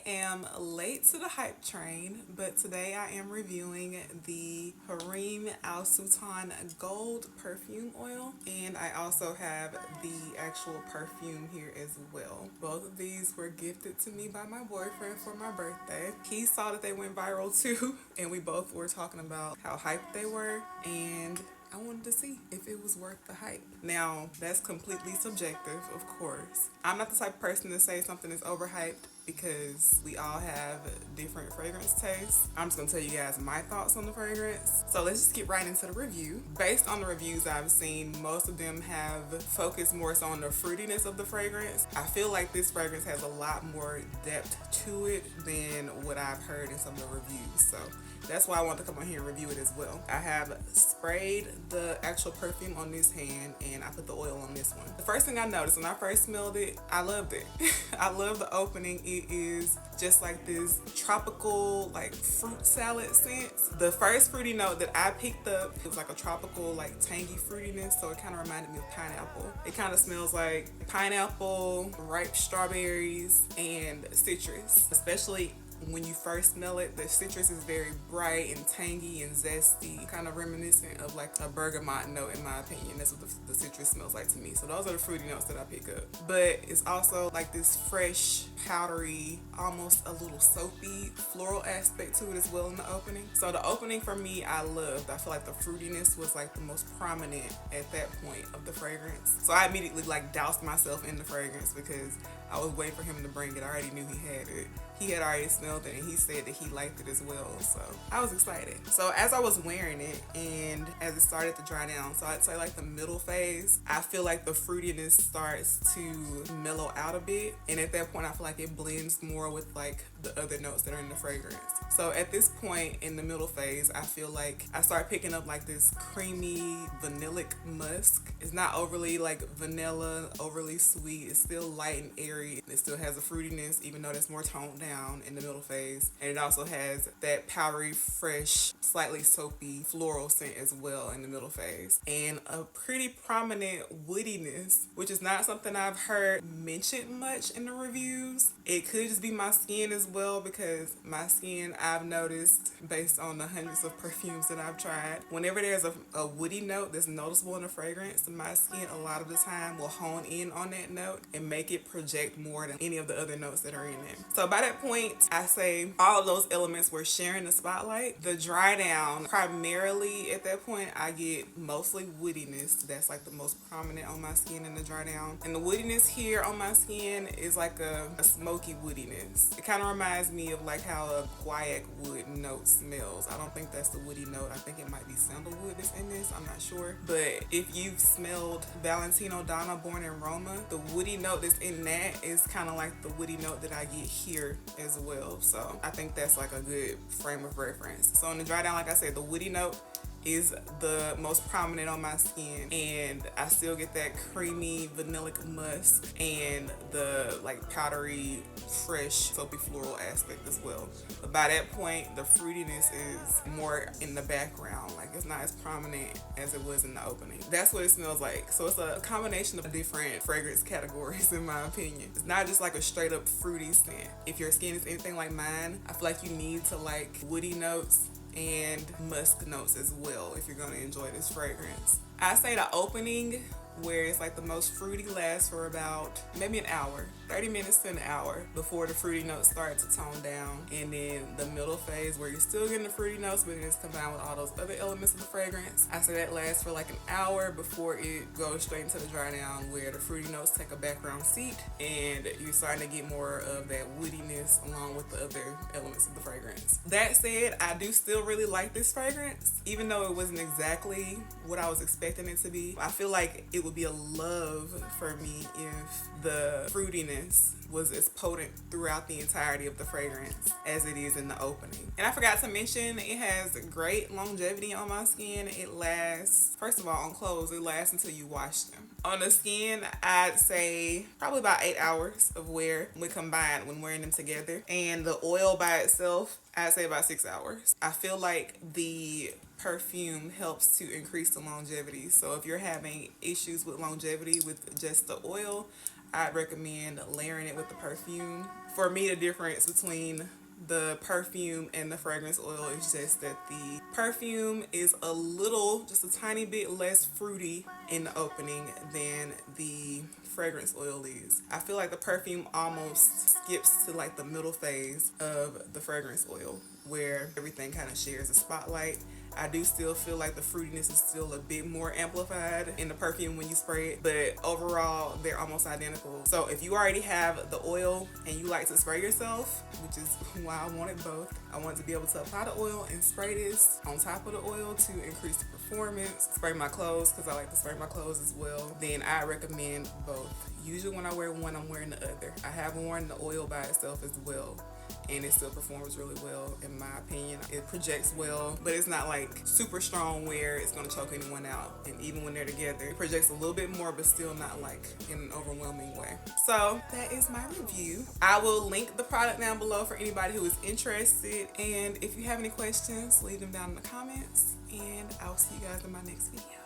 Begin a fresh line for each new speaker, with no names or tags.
am late to the hype train, but today I am reviewing the Hareem Al Sultan Gold Perfume Oil, and I also have the actual perfume here as well. Both of these were gifted to me by my boyfriend for my birthday. He saw that they went viral too, and we both were talking about how hyped they were, and I wanted to see if it was worth the hype. Now, that's completely subjective, of course. I'm not the type of person to say something is overhyped because we all have different fragrance tastes. I'm just gonna tell you guys my thoughts on the fragrance. So let's just get right into the review. Based on the reviews I've seen, most of them have focused more so on the fruitiness of the fragrance. I feel like this fragrance has a lot more depth to it than what I've heard in some of the reviews. So that's why I want to come on here and review it as well. I have sprayed the actual perfume on this hand and I put the oil on this one. The first thing I noticed when I first smelled it, I loved it. I love the opening. It is just like this tropical like fruit salad scent. The first fruity note that I picked up, it was like a tropical like tangy fruitiness, so it kind of reminded me of pineapple. It kind of smells like pineapple, ripe strawberries, and citrus, especially when you first smell it. The citrus is very bright and tangy and zesty, kind of reminiscent of like a bergamot note in my opinion. That's what the citrus smells like to me. So those are the fruity notes that I pick up. But it's also like this fresh, powdery, almost a little soapy floral aspect to it as well in the opening. So the opening for me, I loved. I feel like the fruitiness was like the most prominent at that point of the fragrance. So I immediately like doused myself in the fragrance because I was waiting for him to bring it. I already knew he had it. He had already smelled it and he said that he liked it as well, so I was excited. So as I was wearing it and as it started to dry down, so I'd say like the middle phase, I feel like the fruitiness starts to mellow out a bit, and at that point I feel like it blends more with like the other notes that are in the fragrance. So at this point in the middle phase, I feel like I start picking up like this creamy vanillic musk. It's not overly like vanilla, overly sweet. It's still light and airy. It still has a fruitiness, even though that's more toned down in the middle phase. And it also has that powdery, fresh, slightly soapy floral scent as well in the middle phase. And a pretty prominent woodiness, which is not something I've heard mentioned much in the reviews. It could just be my skin as well, because my skin, I've noticed based on the hundreds of perfumes that I've tried, whenever there's a woody note that's noticeable in a fragrance, my skin a lot of the time will hone in on that note and make it project more than any of the other notes that are in it. So by that point, I say all of those elements were sharing the spotlight. The dry down, primarily at that point, I get mostly woodiness. That's like the most prominent on my skin in the dry down. And the woodiness here on my skin is like a smoky woodiness. It kind of reminds me of like how a guaiac wood note smells. I don't think that's the woody note. I think it might be sandalwood that's in this. I'm not sure. But if you've smelled Valentino Donna Born in Roma, the woody note that's in that is kind of like the woody note that I get here as well. So I think that's like a good frame of reference. So in the dry down, like I said, the woody note is the most prominent on my skin, and I still get that creamy vanillic musk and the like powdery, fresh, soapy floral aspect as well. But by that point, the fruitiness is more in the background. Like it's not as prominent as it was in the opening. That's what it smells like. So it's a combination of different fragrance categories in my opinion. It's not just like a straight up fruity scent. If your skin is anything like mine, I feel like you need to like woody notes and musk notes as well if you're going to enjoy this fragrance. I say the opening, where it's like the most fruity, lasts for about maybe an hour, 30 minutes to an hour before the fruity notes start to tone down. And then the middle phase, where you're still getting the fruity notes but it's combined with all those other elements of the fragrance, I say that lasts for like an hour before it goes straight into the dry down, where the fruity notes take a background seat and you're starting to get more of that woodiness along with the other elements of the fragrance. That said, I do still really like this fragrance, even though it wasn't exactly what I was expecting it to be. I feel like it would be a love for me if the fruitiness was as potent throughout the entirety of the fragrance as it is in the opening. And I forgot to mention, it has great longevity on my skin. It lasts, first of all, on clothes, it lasts until you wash them. On the skin, I'd say probably about 8 hours of wear when wearing them together. And the oil by itself, I'd say about 6 hours. I feel like the perfume helps to increase the longevity. So if you're having issues with longevity with just the oil, I'd recommend layering it with the perfume. For me, the difference between the perfume and the fragrance oil is just that the perfume is just a tiny bit less fruity in the opening than the fragrance oil is. I feel like the perfume almost skips to like the middle phase of the fragrance oil where everything kind of shares a spotlight. I do still feel like the fruitiness is still a bit more amplified in the perfume when you spray it, but overall they're almost identical. So if you already have the oil and you like to spray yourself, which is why I wanted both, I wanted to be able to apply the oil and spray this on top of the oil to increase the performance, spray my clothes because I like to spray my clothes as well, then I recommend both. Usually when I wear one, I'm wearing the other. I have worn the oil by itself as well, and it still performs really well in my opinion. It projects well, but it's not like super strong where it's going to choke anyone out. And even when they're together, it projects a little bit more, but still not like in an overwhelming way. So that is my review. I will link the product down below for anybody who is interested, and if you have any questions, leave them down in the comments, and I'll see you guys in my next video.